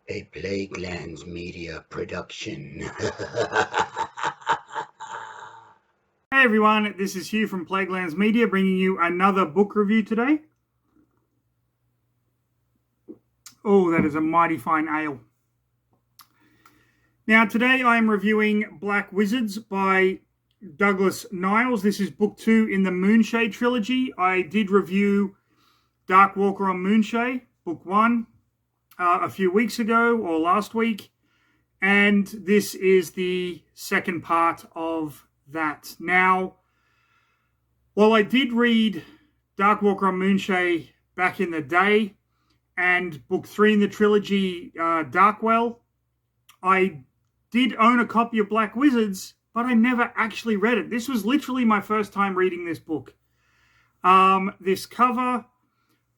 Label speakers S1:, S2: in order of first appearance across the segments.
S1: A Plaguelands Media production.
S2: Hey everyone, this is Hugh from Plaguelands Media bringing you another book review today. Oh, that is a mighty fine ale. Now today I am reviewing Black Wizards by Douglas Niles. This is book 2 in the Moonshae Trilogy. I did review Dark Walker on Moonshae, book 1, a few weeks ago or last week. And this is the second part of that. Now, while I did read Dark Walker on Moonshae back in the day and book 3 in the trilogy, Darkwell, I did own a copy of Black Wizards, but I never actually read it. This was literally my first time reading this book. This cover,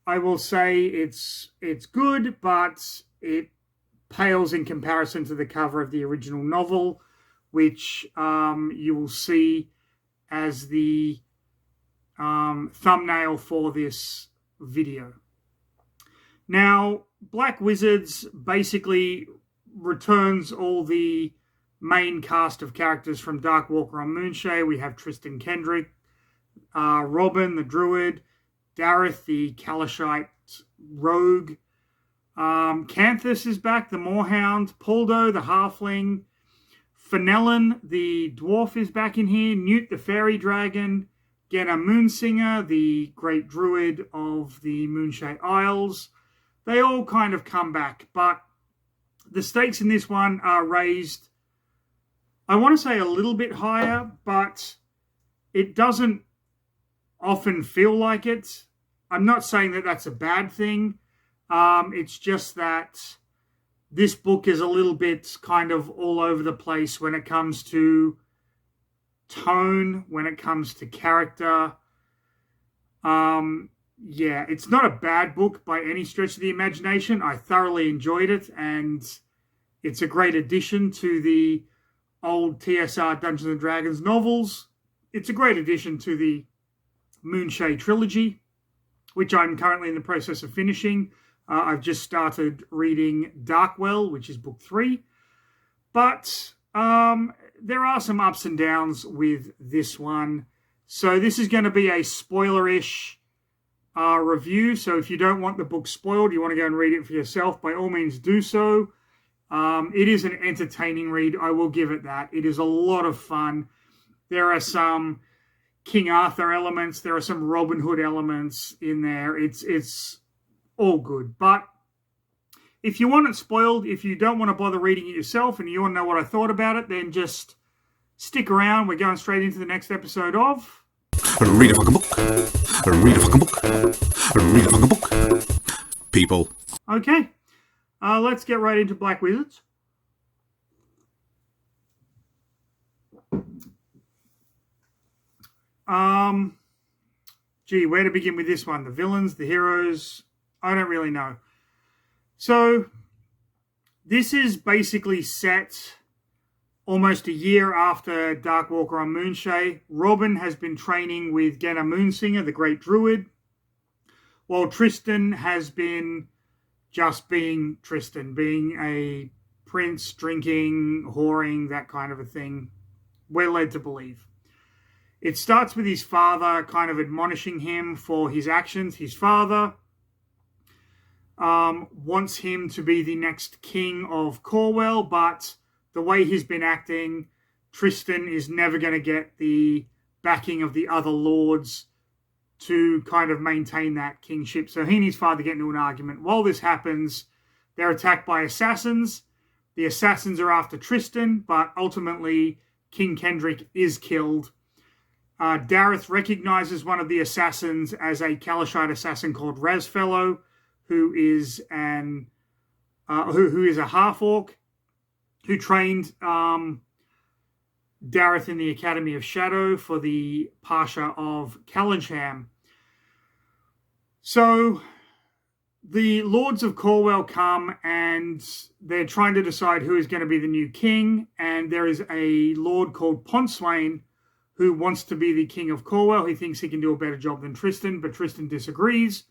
S2: I will say it's good, but it pales in comparison to the cover of the original novel, which you will see as the thumbnail for this video. Now, Black Wizards basically returns all the main cast of characters from Dark Walker on Moonshae. We have Tristan Kendrick, Robin the Druid, Dareth the Kalashite Rogue, Canthus is back, the Moorhound, Poldo the Halfling, Fenelon the Dwarf is back in here, Newt the Fairy Dragon, Genna Moonsinger, the Great Druid of the Moonshae Isles. They all kind of come back, but the stakes in this one are raised, I want to say a little bit higher, but it doesn't often feel like it. I'm not saying that that's a bad thing. It's just that this book is a little bit kind of all over the place when it comes to tone, when it comes to character. Yeah, it's not a bad book by any stretch of the imagination. I thoroughly enjoyed it, and it's a great addition to the old TSR Dungeons & Dragons novels. It's a great addition to the Moonshae Trilogy, which I'm currently in the process of finishing. I've just started reading Darkwell, which is book 3. But there are some ups and downs with this one. So this is going to be a spoiler-ish review. So if you don't want the book spoiled, you want to go and read it for yourself, by all means do so. It is an entertaining read. I will give it that. It is a lot of fun. There are some King Arthur elements. There are some Robin Hood elements in there. It's all good. But if you want it spoiled, if you don't want to bother reading it yourself and you want to know what I thought about it, then just stick around. We're going straight into the next episode of...
S3: Read a fucking book. Read a fucking book. Read a fucking book. People.
S2: Okay. Let's get right into Black Wizards. Gee, where to begin with this one? The villains, the heroes, I don't really know. So, this is basically set almost a year after Dark Walker on Moonshae. Robin has been training with Genna Moonsinger, the Great Druid, while Tristan has been just being Tristan, being a prince, drinking, whoring, that kind of a thing. We're led to believe. It starts with his father kind of admonishing him for his actions. His father wants him to be the next king of Corwell, but the way he's been acting, Tristan is never going to get the backing of the other lords to kind of maintain that kingship. So he and his father get into an argument. While this happens, they're attacked by assassins. The assassins are after Tristan, but ultimately King Kendrick is killed. Dareth recognizes one of the assassins as a Kalashite assassin called Razfellow, who is a half-orc who trained Dareth in the Academy of Shadow for the Pasha of Calensham. So the Lords of Corwell come and they're trying to decide who is going to be the new king, and there is a lord called Pontswain who wants to be the king of Corwell. He thinks he can do a better job than Tristan, but Tristan disagrees.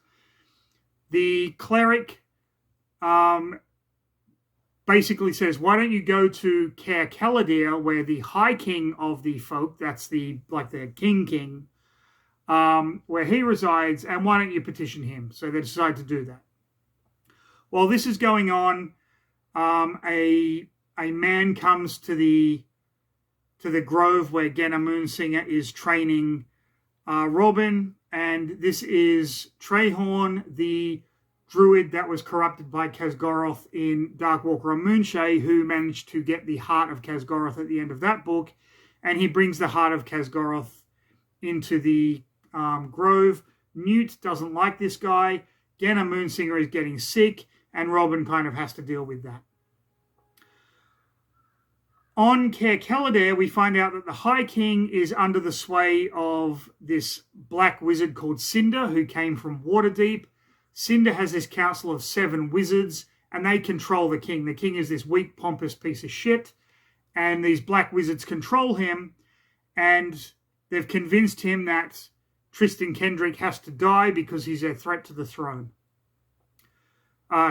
S2: The cleric basically says, why don't you go to Caer Caladir, where the High King of the folk, that's the king, where he resides, and why don't you petition him? So they decide to do that. While this is going on, a man comes to the grove where Genna Moonsinger is training Robin, and this is Trehorn, the druid that was corrupted by Khazgoroth in Darkwalker on Moonshae, who managed to get the heart of Khazgoroth at the end of that book, and he brings the heart of Khazgoroth into the grove. Newt doesn't like this guy. Genna Moonsinger is getting sick, and Robin kind of has to deal with that. On Caer Caladir, we find out that the High King is under the sway of this black wizard called Cinder, who came from Waterdeep. Cinder has this council of 7 wizards, and they control the king. The king is this weak, pompous piece of shit, and these black wizards control him, and they've convinced him that Tristan Kendrick has to die because he's a threat to the throne.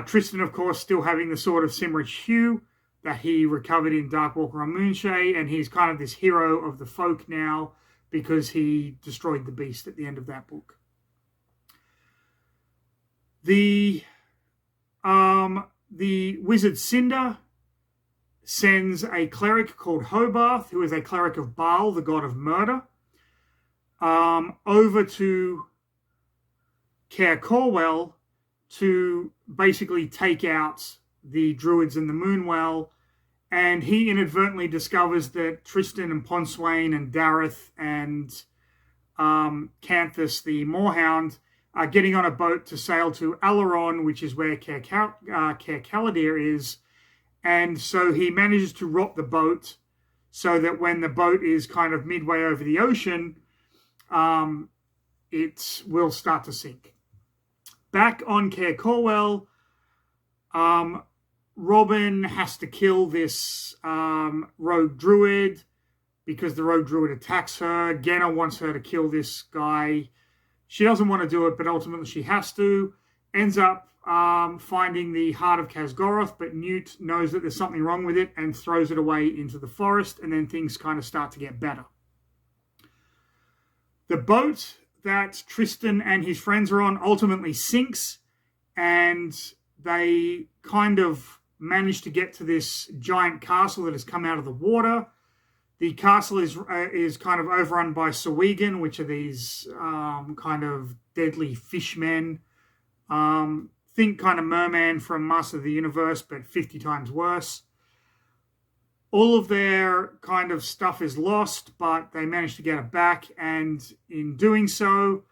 S2: Tristan, of course, still having the sword of Cymric Hugh that he recovered in Darkwalker on Moonshae, and he's kind of this hero of the folk now because he destroyed the beast at the end of that book. The wizard Cinder sends a cleric called Hobarth, who is a cleric of Baal, the god of murder, over to Caer Corwell to basically take out the druids in the Moonwell, and he inadvertently discovers that Tristan and Pontswain and Dareth and Canthus the Moorhound are getting on a boat to sail to Alaron, which is where Caer Caladir is, and so he manages to rock the boat so that when the boat is kind of midway over the ocean, it will start to sink. Back on Caer Corwell, Robin has to kill this rogue druid because the rogue druid attacks her. Genna wants her to kill this guy. She doesn't want to do it, but ultimately she has to. Ends up finding the heart of Khazgoroth, but Newt knows that there's something wrong with it and throws it away into the forest, and then things kind of start to get better. The boat that Tristan and his friends are on ultimately sinks, and they kind of manage to get to this giant castle that has come out of the water. The castle is kind of overrun by Sawegan, which are these kind of deadly fishmen. Think kind of Merman from Master of the Universe, but 50 times worse. All of their kind of stuff is lost, but they manage to get it back, and in doing so,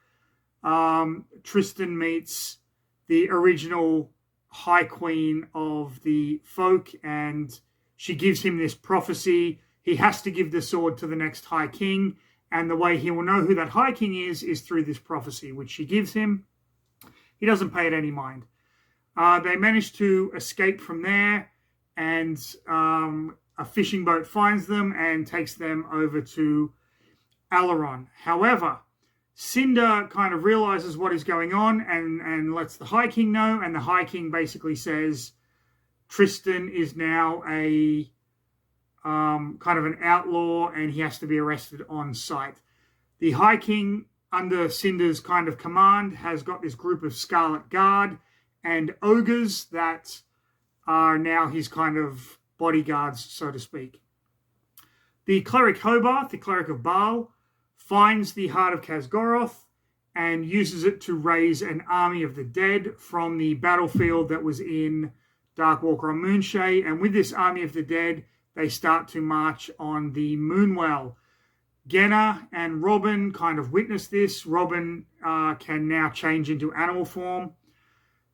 S2: Tristan meets the original High Queen of the folk, and she gives him this prophecy. He has to give the sword to the next High King, and the way he will know who that High King is through this prophecy, which she gives him. He doesn't pay it any mind. They manage to escape from there, and a fishing boat finds them and takes them over to Alaron. However, Cinder kind of realizes what is going on and lets the High King know, and the High King basically says Tristan is now a kind of an outlaw and he has to be arrested on sight. The High King, under Cinder's kind of command, has got this group of Scarlet Guard and ogres that are now his kind of bodyguards, so to speak. The cleric Hobarth, the cleric of Baal, finds the heart of Khazgoroth and uses it to raise an army of the dead from the battlefield that was in Darkwalker on Moonshae. And with this army of the dead, they start to march on the Moonwell. Genna and Robin kind of witness this. Robin can now change into animal form.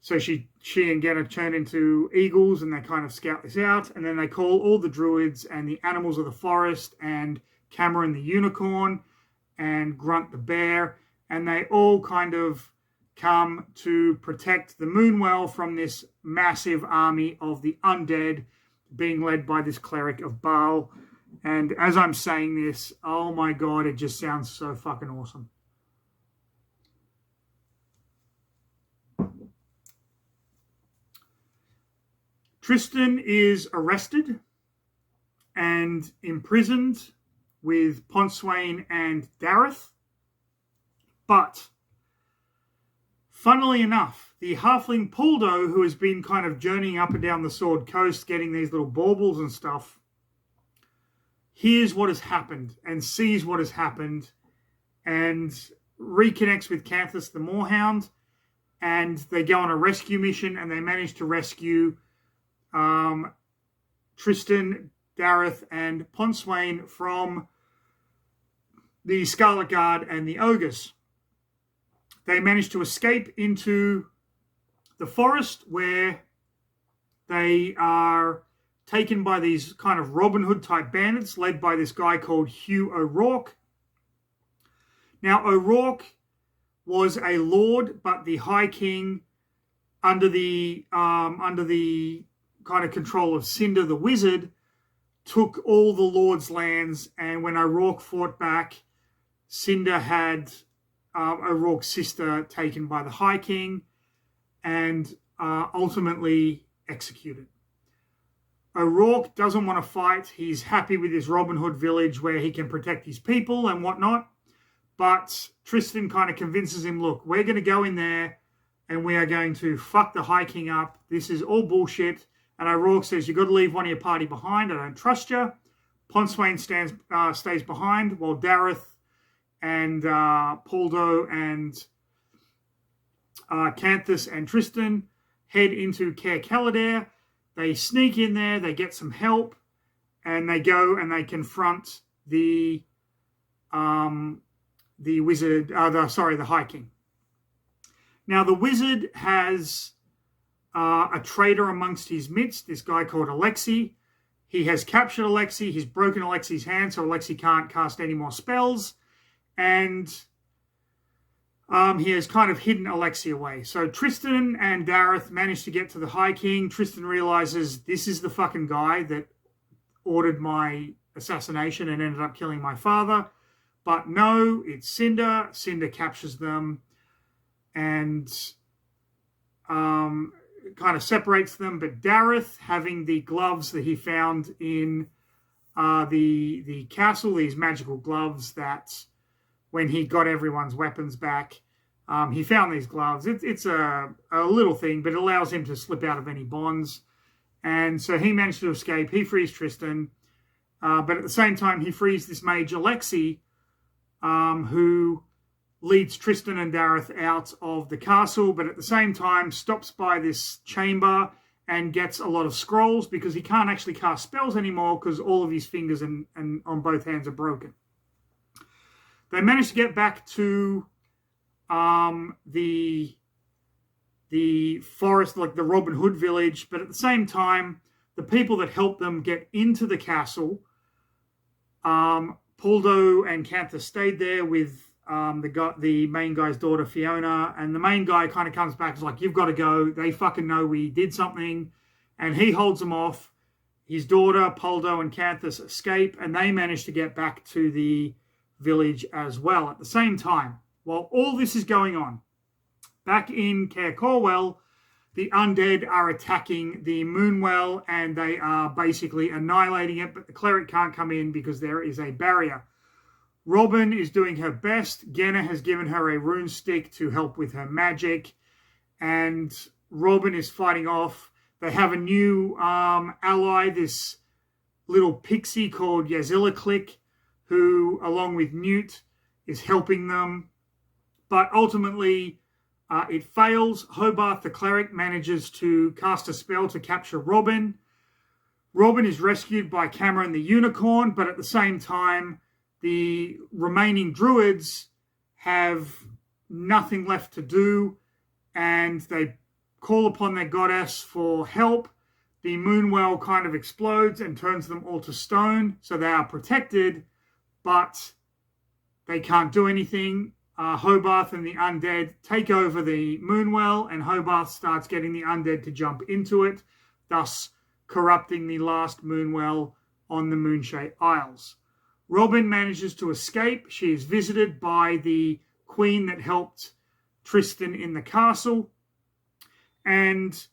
S2: So she and Genna turn into eagles, and they kind of scout this out. And then they call all the druids and the animals of the forest and Cameron the unicorn and Grunt the bear. And they all kind of come to protect the Moonwell from this massive army of the undead being led by this cleric of Baal. And as I'm saying this, oh my God, it just sounds so fucking awesome. Tristan is arrested and imprisoned with Pontswain and Dareth. But, funnily enough, the halfling Poldo, who has been kind of journeying up and down the Sword Coast, getting these little baubles and stuff, hears what has happened and sees what has happened and reconnects with Canthus the Moorhound, and they go on a rescue mission and they manage to rescue Tristan, Dareth, and Pontswain from the Scarlet Guard and the Ogres. They manage to escape into the forest, where they are taken by these kind of Robin Hood type bandits led by this guy called Hugh O'Rourke. Now, O'Rourke was a lord, but the High King, under the kind of control of Cinder the Wizard, took all the lord's lands, and when O'Rourke fought back, Cinder had O'Rourke's sister taken by the High King and ultimately executed. O'Rourke doesn't want to fight. He's happy with his Robin Hood village where he can protect his people and whatnot. But Tristan kind of convinces him, look, we're going to go in there and we are going to fuck the High King up. This is all bullshit. And O'Rourke says, you've got to leave one of your party behind. I don't trust you. Pontswain stays behind while Dareth and Poldo and Canthus and Tristan head into Caer Callidare. They sneak in there, they get some help, and they go and they confront the wizard, the High King. Now, the wizard has a traitor amongst his midst, this guy called Alexi. He has captured Alexi, he's broken Alexi's hand, so Alexi can't cast any more spells, and he has kind of hidden Alexi away. So Tristan and Dareth manage to get to the High King. Tristan realizes this is the fucking guy that ordered my assassination and ended up killing my father. But no, it's Cinder. Cinder captures them and kind of separates them. But Dareth, having the gloves that he found in the castle, these magical gloves that when he got everyone's weapons back, he found these gloves. It's a little thing, but it allows him to slip out of any bonds. And so he managed to escape. He frees Tristan. But at the same time, he frees this mage Alexi, who leads Tristan and Dareth out of the castle, but at the same time stops by this chamber and gets a lot of scrolls because he can't actually cast spells anymore because all of his fingers and on both hands are broken. They manage to get back to the forest, like the Robin Hood village, but at the same time, the people that help them get into the castle, Poldo and Canthus stayed there with the main guy's daughter, Fiona, and the main guy kind of comes back and is like, you've got to go. They fucking know we did something. And he holds them off. His daughter, Poldo, and Canthus escape, and they manage to get back to the village as well. At the same time, while all this is going on, back in Caer Corwell, the undead are attacking the Moonwell and they are basically annihilating it, but the cleric can't come in because there is a barrier. Robin is doing her best. Genna has given her a rune stick to help with her magic, and Robin is fighting off. They have a new ally, this little pixie called Yazilliclick, who, along with Newt, is helping them. But ultimately, it fails. Hobarth, the cleric, manages to cast a spell to capture Robin. Robin is rescued by Cameron the Unicorn, but at the same time, the remaining druids have nothing left to do, and they call upon their goddess for help. The Moonwell kind of explodes and turns them all to stone, so they are protected, but they can't do anything. Hobarth and the undead take over the Moonwell, and Hobarth starts getting the undead to jump into it, thus corrupting the last Moonwell on the Moonshae Isles. Robin manages to escape. She is visited by the queen that helped Tristan in the castle, and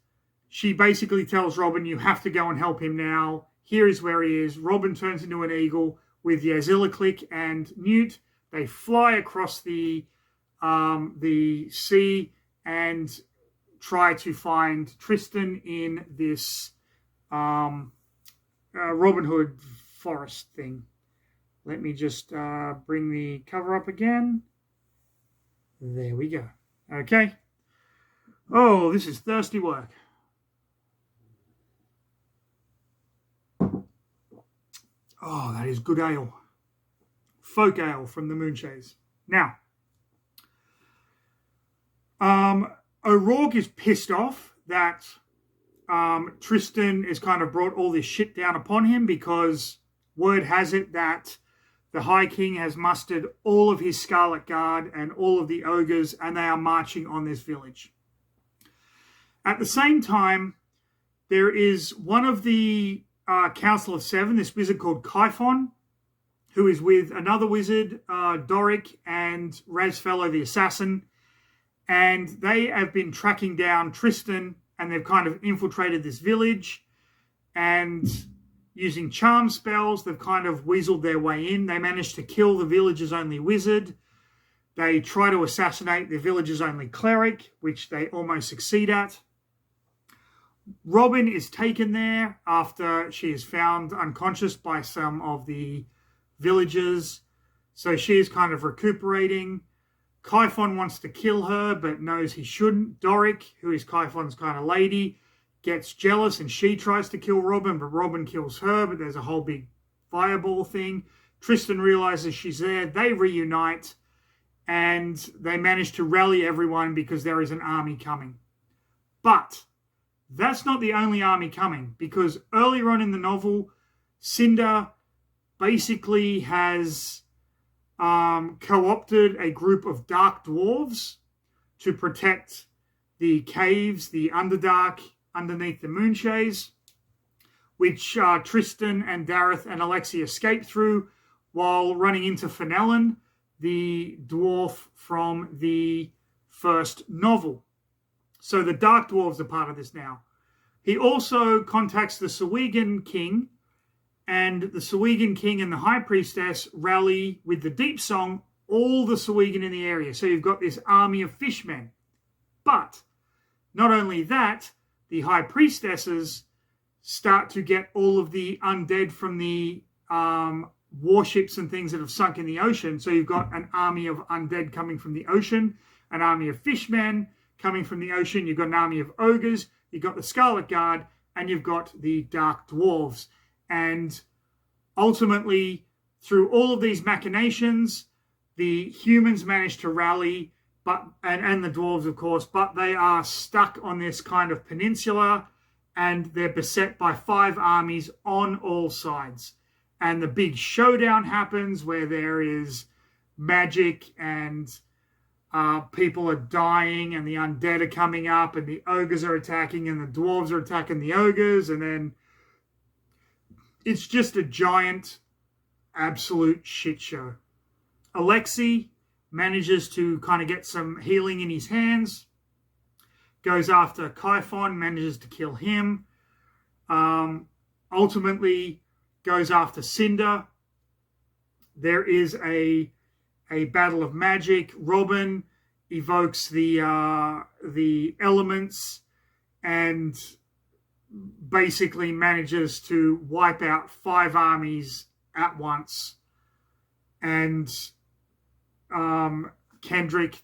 S2: she basically tells Robin, you have to go and help him now. Here is where he is. Robin turns into an eagle with Yazilliclick and Newt. They fly across the sea and try to find Tristan in this Robin Hood forest thing. Let me just bring the cover up again. There we go. Okay. Oh, this is thirsty work. Oh, that is good ale. Folk ale from the Moonshaes. Now, O'Rourke is pissed off that Tristan has kind of brought all this shit down upon him, because word has it that the High King has mustered all of his Scarlet Guard and all of the ogres, and they are marching on this village. At the same time, there is one of the Council of Seven, this wizard called Kyphon, who is with another wizard, Doric, and Razfellow the Assassin. And they have been tracking down Tristan, and they've kind of infiltrated this village. And using charm spells, they've kind of weaseled their way in. They managed to kill the village's only wizard. They try to assassinate the village's only cleric, which they almost succeed at. Robin is taken there after she is found unconscious by some of the villagers. So she is kind of recuperating. Kyphon wants to kill her, but knows he shouldn't. Doric, who is Kyphon's kind of lady, gets jealous and she tries to kill Robin, but Robin kills her, but there's a whole big fireball thing. Tristan realizes she's there. They reunite and they manage to rally everyone because there is an army coming. But that's not the only army coming, because earlier on in the novel, Cinder basically has co-opted a group of dark dwarves to protect the caves, the Underdark, underneath the Moonshaes, which Tristan and Dareth and Alexei escape through while running into Fenelon, the dwarf from the first novel. So the Dark Dwarves are part of this now. He also contacts the Sahuagin King, and the Sahuagin King and the High Priestess rally with the Deep Song all the Sahuagin in the area. So you've got this army of fishmen. But not only that, the High Priestesses start to get all of the undead from the warships and things that have sunk in the ocean. So you've got an army of undead coming from the ocean, an army of fishmen coming from the ocean. You've got an army of ogres. You've got the Scarlet Guard, and you've got the Dark Dwarves. And ultimately, through all of these machinations, the humans manage to rally, and the dwarves, of course, but they are stuck on this kind of peninsula, and they're beset by 5 armies on all sides. And the big showdown happens where there is magic and people are dying and the undead are coming up and the ogres are attacking and the dwarves are attacking the ogres, and then it's just a giant absolute shit show. Alexei manages to kind of get some healing in his hands, goes after Kyphon, manages to kill him, ultimately goes after Cinder. There is a battle of magic. Robin evokes the elements and basically manages to wipe out 5 armies at once. And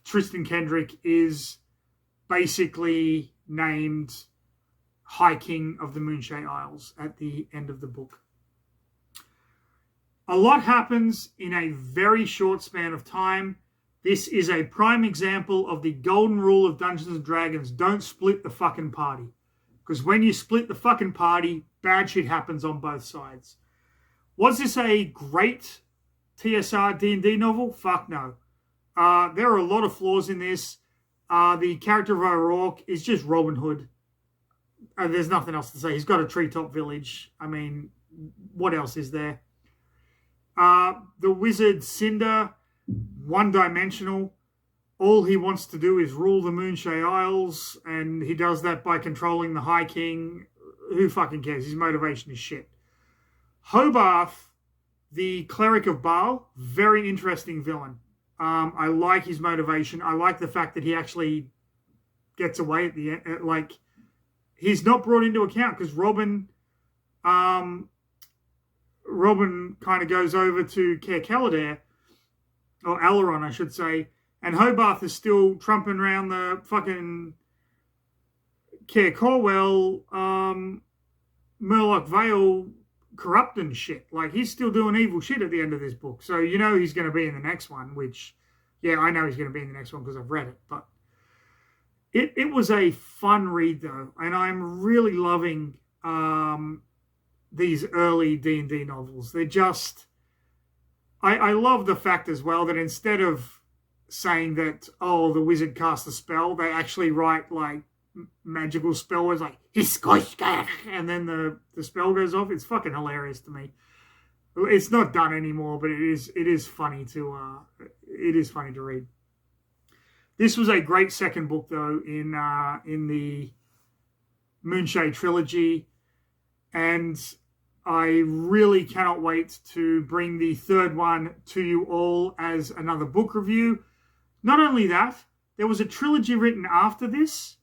S2: Tristan Kendrick is basically named High King of the Moonshae Isles at the end of the book. A lot happens in a very short span of time. This is a prime example of the golden rule of Dungeons & Dragons. Don't split the fucking party. Because when you split the fucking party, bad shit happens on both sides. Was this a great TSR D&D novel? Fuck no. There are a lot of flaws in this. The character of O'Rourke is just Robin Hood. There's nothing else to say. He's got a treetop village. I mean, what else is there? The wizard Cinder, one-dimensional. all he wants to do is rule the Moonshae Isles, and he does that by controlling the High King. Who fucking cares? His motivation is shit. Hobarth, the cleric of Baal, very interesting villain. I like his motivation. I like the fact that he actually gets away at the end. Like, he's not brought into account because Robin kind of goes over to Caer Callidare, or Alaron, I should say, and Hobarth is still trumping around the fucking Caer Corwell, Murloc Vale corrupting shit. Like, he's still doing evil shit at the end of this book. So you know he's going to be in the next one, which, yeah, I know he's going to be in the next one because I've read it. But it was a fun read, though, and I'm really loving these early D&D novels. They're just... I love the fact as well that instead of saying that, oh, the wizard cast a spell, they actually write, like, magical spell words like Hiskoshka, and then the spell goes off. It's fucking hilarious to me. It's not done anymore, but it is funny to read. This was a great second book though in the Moonshae Trilogy, and I really cannot wait to bring the third one to you all as another book review. Not only that, there was a trilogy written after this,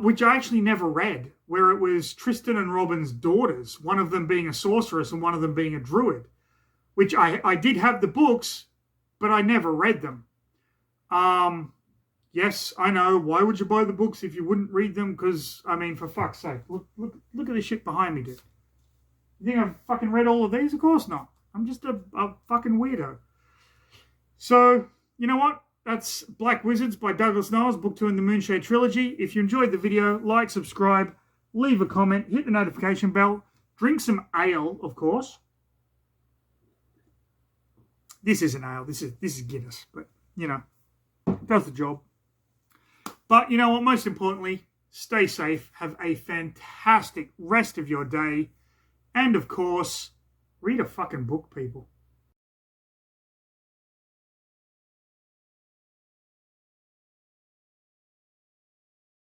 S2: which I actually never read, where it was Tristan and Robin's daughters, one of them being a sorceress and one of them being a druid, which I did have the books, but I never read them. Yes, I know. Why would you buy the books if you wouldn't read them? Because, I mean, for fuck's sake, look at this shit behind me, dude. You think I've fucking read all of these? Of course not. I'm just a fucking weirdo. So, you know what? That's Black Wizards by Douglas Niles, book 2 in the Moonshae Trilogy. If you enjoyed the video, like, subscribe, leave a comment, hit the notification bell, drink some ale, of course. This isn't ale, this is Guinness, but, you know, does the job. But, you know what, most importantly, stay safe, have a fantastic rest of your day, and, of course, read a fucking book, people.